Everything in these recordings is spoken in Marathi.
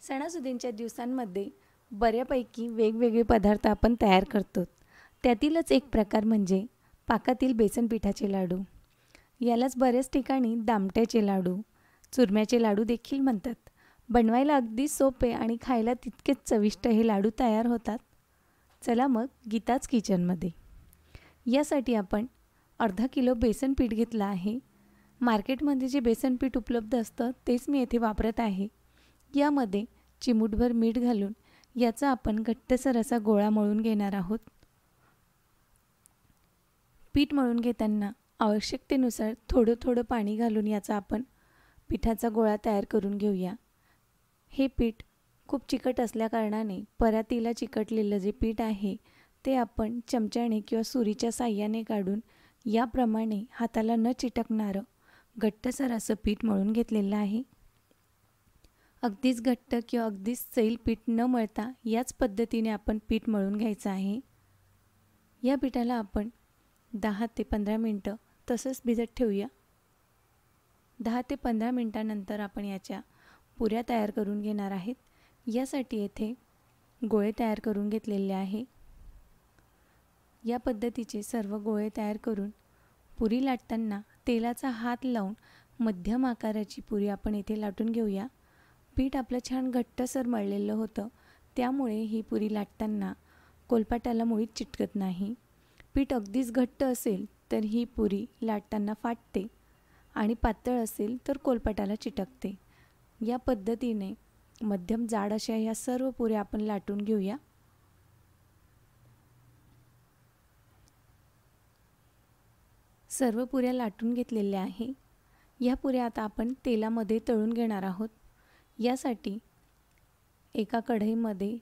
सणासुदींच्या दिवसांमध्ये बऱ्यापैकी वेगवेगळे पदार्थ आपण तयार करतो. त्यातीलच एक प्रकार म्हणजे पाकातील बेसन पिठाचे लाडू. यालाच बऱ्याच ठिकाणी दामट्याचे लाडू, चुरम्याचे लाडू देखील म्हणतात. बनवायला अगदी सोपे आणि खायला तितकेच चविष्ट हे लाडू तयार होतात. चला मग गीताच किचनमध्ये. यासाठी आपण अर्धा किलो बेसन पीठ घेतलं आहे. मार्केटमध्ये जे बेसन पीठ उपलब्ध असतं तेच मी येथे वापरत आहे. यामध्ये चिमूटभर मीठ घालून याचा आपण घट्टसर असा गोळा मळून घेणार आहोत. पीठ मळून घेताना आवश्यकतेनुसार थोडं थोडं पाणी घालून याचा आपण पिठाचा गोळा तयार करून घेऊया. हे पीठ खूप चिकट असल्याकारणाने परातीला चिकटलेलं जे पीठ आहे ते आपण चमच्याने किंवा सुरीच्या साहाय्याने काढून याप्रमाणे हाताला न चिटकणारं घट्टसर असं पीठ मळून घेतलेलं आहे. अगदीच घट्ट किंवा अगदीच सैल पीठ न मळता याच पद्धतीने आपण पीठ मळून घ्यायचं आहे. या पिठाला आपण 10 ते 15 मिनटं तसंच भिजत ठेवूया. 10 ते 15 मिनटानंतर आपण याच्या पुऱ्या तयार करून घेणार आहेत. यासाठी येथे गोळे तयार करून घेतलेले आहे. या पद्धतीचे सर्व गोळे तयार करून पुरी लाटताना तेलाचा हात लावून मध्यम आकाराची पुरी आपण येथे लाटून घेऊया. पीठ आपलं छान घट्टसर मळलेलं होतं, त्यामुळे ही पुरी लाटताना कोलपाटाला मुळीच चिटकत नाही. पीठ अगदीच घट्ट असेल तर ही पुरी लाटताना फाटते आणि पातळ असेल तर कोलपाटाला चिटकते. या पद्धतीने मध्यम जाड अशा ह्या सर्व पुऱ्या आपण लाटून घेऊया. सर्व पुऱ्या लाटून घेतलेल्या आहे. या पुऱ्या आता आपण तेलामध्ये तळून घेणार आहोत. यासाठी एका कढईमध्ये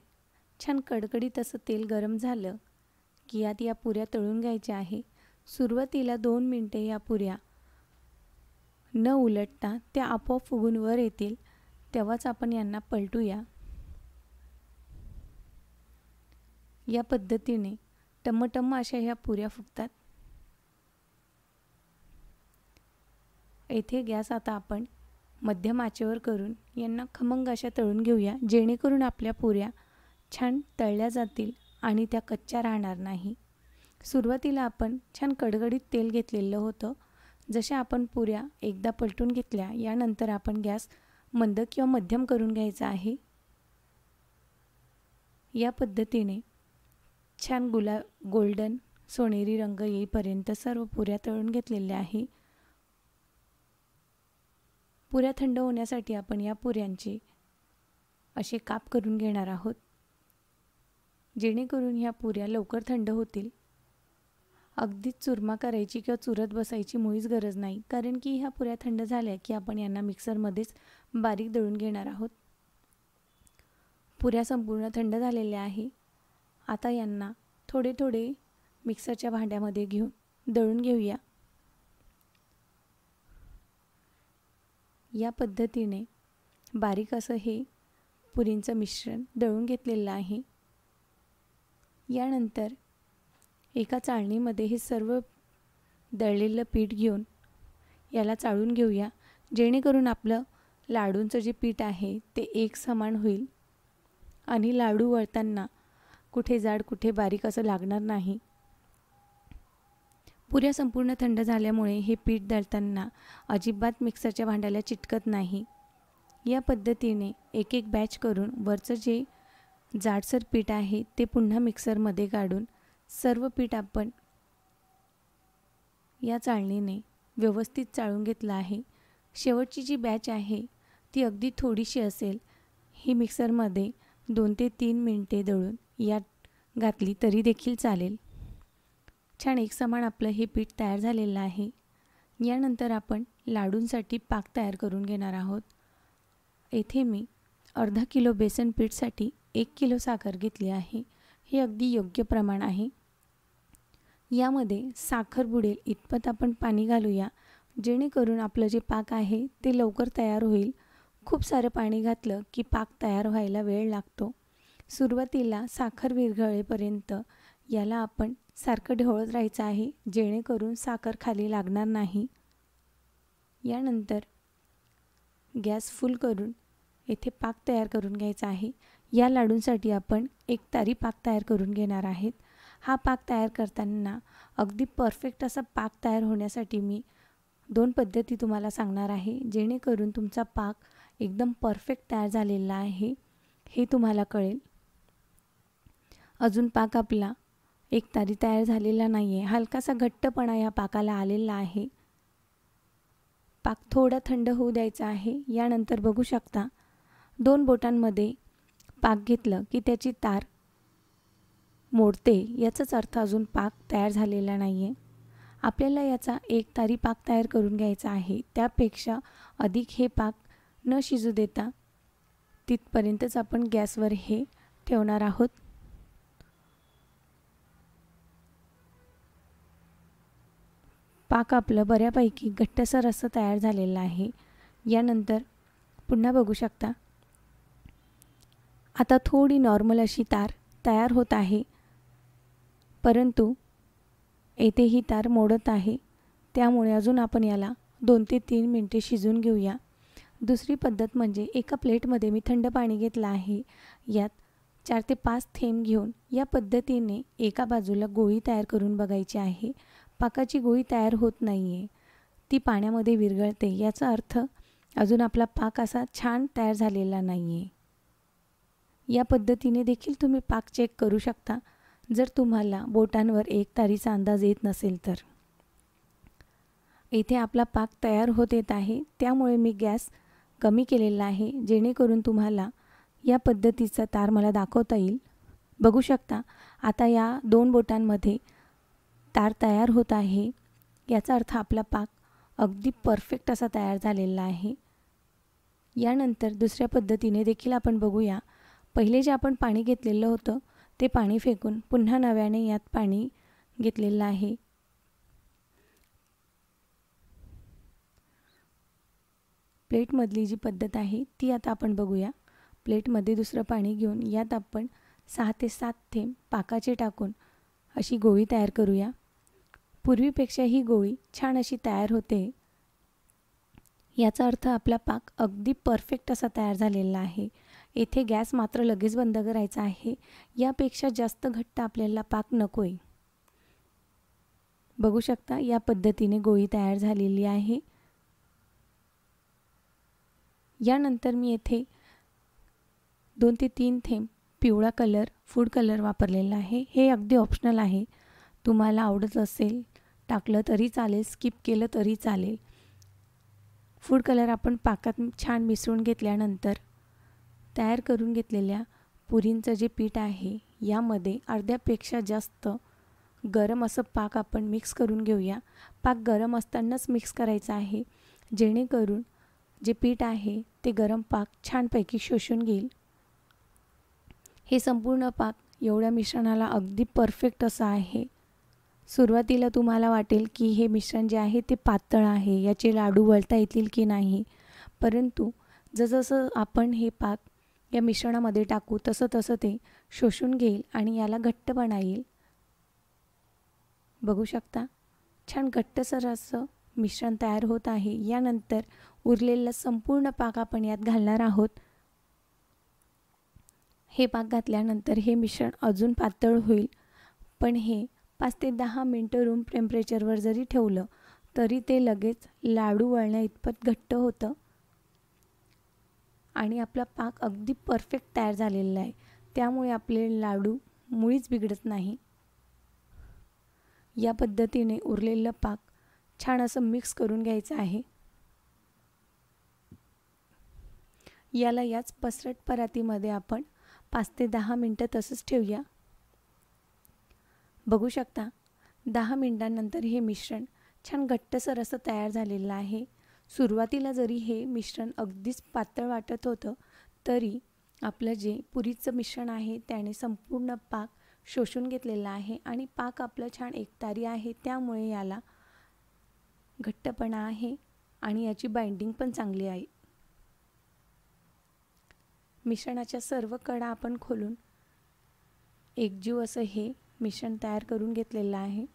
छान कडकडीत असं तेल गरम झालं की यात या पुऱ्या तळून घ्यायच्या आहे. सुरुवातीला 2 मिनिटे या पुऱ्या न उलटता त्या आपोआप फुगून वर येतील, तेव्हाच आपण यांना पलटूया. या पद्धतीने टम्म अशा ह्या पुऱ्या फुगतात. येथे गॅस आता आपण मध्यम आचेवर करून यांना खमंग अशा तळून घेऊया, जेणेकरून आपल्या पुऱ्या छान तळल्या जातील आणि त्या कच्च्या राहणार नाही. सुरुवातीला आपण छान कडकडीत तेल घेतलेलं होतं. जशा आपण पुऱ्या एकदा पलटून घेतल्या यानंतर आपण गॅस मंद किंवा मध्यम करून घ्यायचा आहे. या पद्धतीने छान गोल्डन सोनेरी रंग येईपर्यंत सर्व पुऱ्या तळून घेतलेल्या आहे. पुऱ्या थंड होण्यासाठी आपण या पुऱ्यांचे असे काप करून घेणार आहोत, जेणेकरून ह्या पुऱ्या लवकर थंड होतील. अगदीच चुरमा करायची किंवा चुरत बसायची मुळीच गरज नाही, कारण की ह्या पुऱ्या थंड झाल्या की आपण यांना मिक्सरमध्येच बारीक दळून घेणार आहोत. पुऱ्या संपूर्ण थंड झालेल्या आहे. आता यांना थोडे थोडे मिक्सरच्या भांड्यामध्ये घेऊन दळून घेऊया. या पद्धतीने बारीक असं हे पुरींचं मिश्रण दळून घेतलेलं आहे. यानंतर एका चाळणीमध्ये हे सर्व दळलेलं पीठ घेऊन याला चाळून घेऊया, जेणेकरून आपलं लाडूंचं जे पीठ आहे ते एक समान होईल आणि लाडू वळताना कुठे जाड कुठे बारीक असं लागणार नाही. पुऱ्या संपूर्ण थंड झाल्यामुळे हे पीठ दळताना अजिबात मिक्सरच्या भांड्याला चिटकत नाही. या पद्धतीने एक एक बॅच करून वरचं जे जाडसर पीठ आहे ते पुन्हा मिक्सरमध्ये काढून सर्व पीठ आपण या चाळणीने व्यवस्थित चाळून घेतलं आहे. शेवटची जी बॅच आहे ती अगदी थोडीशी असेल. ही मिक्सरमध्ये 2 ते 3 मिनिटे दळून यात घातली तरी देखील चालेल. छान एकसमान आपलं हे पीठ तयार झालेलं आहे. यानंतर आपण लाडूंसाठी पाक तयार करून घेणार आहोत. येथे मी अर्धा किलो बेसन पीठसाठी 1 किलो साखर घेतली आहे. हे अगदी योग्य प्रमाण आहे. यामध्ये साखर बुडेल इतपत आपण पाणी घालूया, जेणेकरून आपलं जे पाक आहे ते लवकर तयार होईल. खूप सारं पाणी घातलं की पाक तयार व्हायला वेळ लागतो. सुरुवातीला साखर विरघळेपर्यंत याला आपण सारखं ढवळत राहायचं आहे, जेणेकरून साखर खाली लागणार नाही. यानंतर गॅस फुल करून येथे पाक तयार करून घ्यायचा आहे। या लाडूंसाठी आपण एक तारी पाक तयार करून घेणार आहेत। हा पाक तयार करताना अगदी परफेक्ट असा पाक तयार होण्यासाठी मी 2 पद्धती तुम्हाला सांगणार आहे, जेणेकरून तुमचा पाक एकदम परफेक्ट तयार झालेला आहे हे तुम्हाला कळेल। अजून पाक आपला एक तारी तयार झालेला नाही आहे, हलकासा घट्टपणा या पाकाला आलेला आहे। पाक थोडा थंड होऊ द्यायचा आहे। यानंतर बघू शकता 2 बोटांमध्ये पाक घेतलं की त्याची तार मोडते, याचाच अर्थ अजून पाक तयार झालेला नाही आहे। आपल्याला याचा एक तारी पाक तयार करून घ्यायचा आहे। त्यापेक्षा अधिक हे पाक न शिजू देता तिथपर्यंतच आपण गॅसवर हे ठेवणार आहोत। पाक आपलं बऱ्यापैकी घट्टसर असं तयार झालेलं आहे। यानंतर पुन्हा बघू शकता आता थोडी नॉर्मल अशी तार तयार होत आहे, परंतु येथे ही तार मोडत आहे, त्यामुळे अजून आपण याला 2 ते 3 मिनिटे शिजवून घेऊया। दुसरी पद्धत म्हणजे एका प्लेटमध्ये मी थंड पाणी घेतलं आहे, यात 4 ते 5 थेंब घेऊन या पद्धतीने एका बाजूला गोळी तयार करून बघायची आहे। पाकाची गोळी तयार होत नाही आहे, ती पाण्यामध्ये विरघळते, याचा अर्थ अजून आपला पाक असा छान तयार झालेला नाही आहे। या पद्धतीने देखील तुम्ही पाक चेक करू शकता, जर तुम्हाला बोटांवर एक तारीचा अंदाज येत नसेल तर। इथे आपला पाक तयार होत येत आहे, त्यामुळे मी गॅस कमी केलेला आहे, जेणेकरून तुम्हाला या पद्धतीचा तार मला दाखवता येईल। बघू शकता आता या 2 बोटांमध्ये तार तयार होत आहे, याचा अर्थ आपला पाक अगदी परफेक्ट असा तयार झालेला आहे। यानंतर दुसऱ्या पद्धतीने देखील आपण बघूया। पहिले जे आपण पाणी घेतलेलं होतं ते पाणी फेकून पुन्हा नव्याने यात पाणी घेतलेलं आहे। प्लेटमधली जी पद्धत आहे ती आता आपण बघूया। प्लेटमध्ये दुसरं पाणी घेऊन यात आपण 6 ते 7 थेंब पाकाचे टाकून अशी गोळी तयार करूया। पूर्वीपेक्षा ही गोळी छान अशी तयार होते, याचा अर्थ आपला पाक अगदी परफेक्ट असा तयार झालेला आहे। येथे गॅस मात्र लगेच बंद करायचा आहे, यापेक्षा जास्त घट्ट आपल्याला पाक नकोय। बघू शकता या पद्धतीने गोळी तयार झालेली आहे। यानंतर मी येथे 2 ते 3 थेंब पिवळा कलर फूड कलर वापरलेला आहे। हे अगदी ऑप्शनल आहे, तुम्हाला आवडत असेल टाकलं तरी चालेल, स्किप केलं तरी चालेल। फूड कलर आपण पाकात छान मिसळून घेतल्यानंतर तयार करून घेतलेल्या पुरींचं जे पीठ आहे यामध्ये अर्ध्यापेक्षा जास्त गरम असं पाक आपण मिक्स करून घेऊया। पाक गरम असतानाच मिक्स करायचा आहे, जेणेकरून जे पीठ आहे ते गरम पाक छानपैकी शोषून घेईल। हे संपूर्ण पाक एवढ्या मिश्रणाला अगदी परफेक्ट असं आहे। सुरुवातीला तुम्हाला वाटेल की हे मिश्रण जे आहे ते पातळ आहे, याचे लाडू वळता येतील की नाही, परंतु जसजसं आपण हे पाक या मिश्रणामध्ये टाकू तसं तसं ते शोषून घेईल आणि याला घट्टपणा येईल। बघू शकता छान घट्टसर असं मिश्रण तयार होत आहे। यानंतर उरलेला संपूर्ण पाक आपण यात घालणार आहोत। हे पाक घातल्यानंतर हे मिश्रण अजून पातळ होईल, पण हे 5 ते 10 मिनिटं रूम टेम्परेचरवर जरी ठेवलं तरी ते लगेच लाडू वळण्या इतपत घट्ट होतं आणि आपला पाक अगदी परफेक्ट तयार झालेला आहे, त्यामुळे आपले लाडू मुळीच बिघडत नाही। या पद्धतीने उरलेलं पाक छान असं मिक्स करून घ्यायचं आहे। याला याच पसरट परातीमध्ये आपण 5 ते 10 मिनिटं तसंच ठेवूया। बघू शकता 10 मिनिटांनंतर हे मिश्रण छान घट्टसर असं तयार झालेलं आहे। सुरुवातीला जरी हे मिश्रण अगदीच पातळ वाटत होतं, तरी आपलं जे पुरीचं मिश्रण आहे त्याने संपूर्ण पाक शोषून घेतलेला आहे आणि पाक आपलं छान एकतारी आहे, त्यामुळे याला घट्टपणा आहे आणि याची बाइंडिंग पण चांगली आहे। मिश्रणाच्या सर्व कडा आपण खोलून एकजीव असं हे मिश्रण तयार करून घेतलेलं आहे।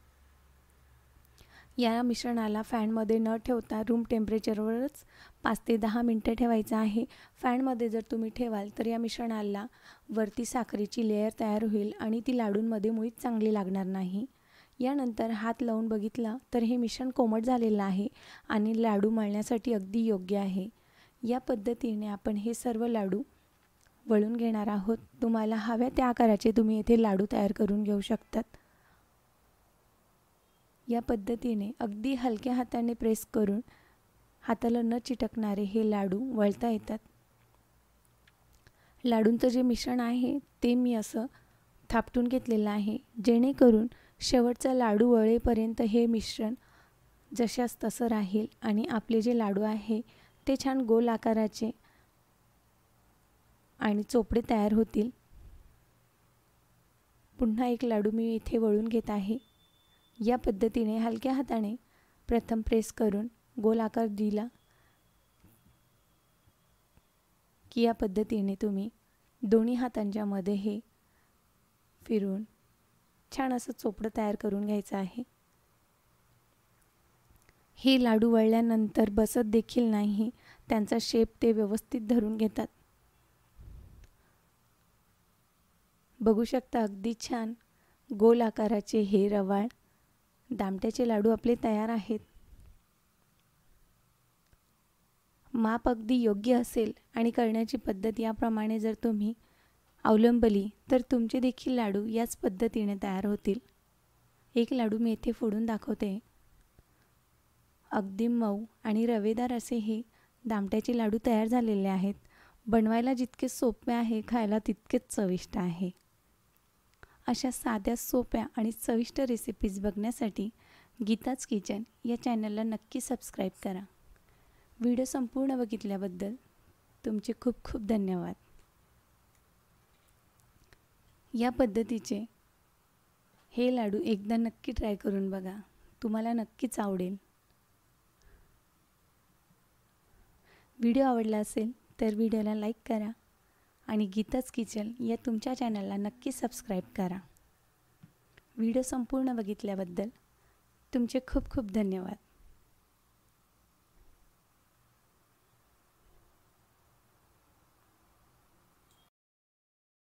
या मिश्रणाला फॅनमध्ये न ठेवता रूम टेम्परेचरवरच 5 ते 10 मिनटं ठेवायचं आहे. फॅनमध्ये जर तुम्ही ठेवाल तर या मिश्रणाला वरती साखरेची लेयर तयार होईल आणि ती लाडूंमध्ये मुळीच चांगली लागणार नाही. यानंतर हात लावून बघितला तर हे मिश्रण कोमट झालेलं आहे आणि लाडू मळण्यासाठी अगदी योग्य आहे. या पद्धतीने आपण हे सर्व लाडू वळून घेणार आहोत. तुम्हाला हव्या त्या आकाराचे तुम्ही येथे लाडू तयार करून घेऊ शकतात. या पद्धतीने अगदी हलक्या हाताने प्रेस करून हाताला न चिटकणारे हे लाडू वळता येतात. लाडूंचं जे मिश्रण आहे ते मी असं थापटून घेतलेलं आहे, जेणेकरून शेवटचा लाडू वळेपर्यंत हे मिश्रण जशास तसं राहील आणि आपले जे लाडू आहे ते छान गोल आकाराचे आणि चोपडे तयार होतील. पुन्हा एक लाडू मी इथे वळून घेत आहे. या पद्धतीने हलक्या हाताने प्रथम प्रेस करून गोल आकार दिला की या पद्धतीने तुम्ही दोन्ही हातांच्या मध्ये हे फिरून छान असं चोपडं तयार करून घ्यायचं आहे. हे लाडू वळल्यानंतर बसत देखील नाही, त्यांचा शेप ते व्यवस्थित धरून घेतात. बघू शकता अगदी छान गोल आकाराचे हे रवाळ दामट्याचे लाडू आपले तयार आहेत. माप अगदी योग्य असेल आणि करण्याची पद्धत याप्रमाणे जर तुम्ही अवलंबली तर तुमचे देखील लाडू याच पद्धतीने तयार होतील. एक लाडू मी येथे फोडून दाखवते. अगदी मऊ आणि रवेदार असे हे दामट्याचे लाडू तयार झालेले आहेत. बनवायला जितके सोपे आहे, खायला तितकेच चविष्ट आहे. अशा साध्या सोप्या आणि चविष्ट रेसिपीज बघण्यासाठी गीताज किचन या चॅनलला नक्की सबस्क्राईब करा. व्हिडिओ संपूर्ण बघितल्याबद्दल तुमचे खूप खूप धन्यवाद. या पद्धतीचे हे लाडू एकदा नक्की ट्राय करून बघा, तुम्हाला नक्कीच आवडेल. व्हिडिओ आवडला असेल तर व्हिडिओला लाईक करा आणि गीताज किचन या तुमच्या चॅनलला नक्की सबस्क्राईब करा. व्हिडिओ संपूर्ण बघितल्याबद्दल तुमचे खूप खूप धन्यवाद.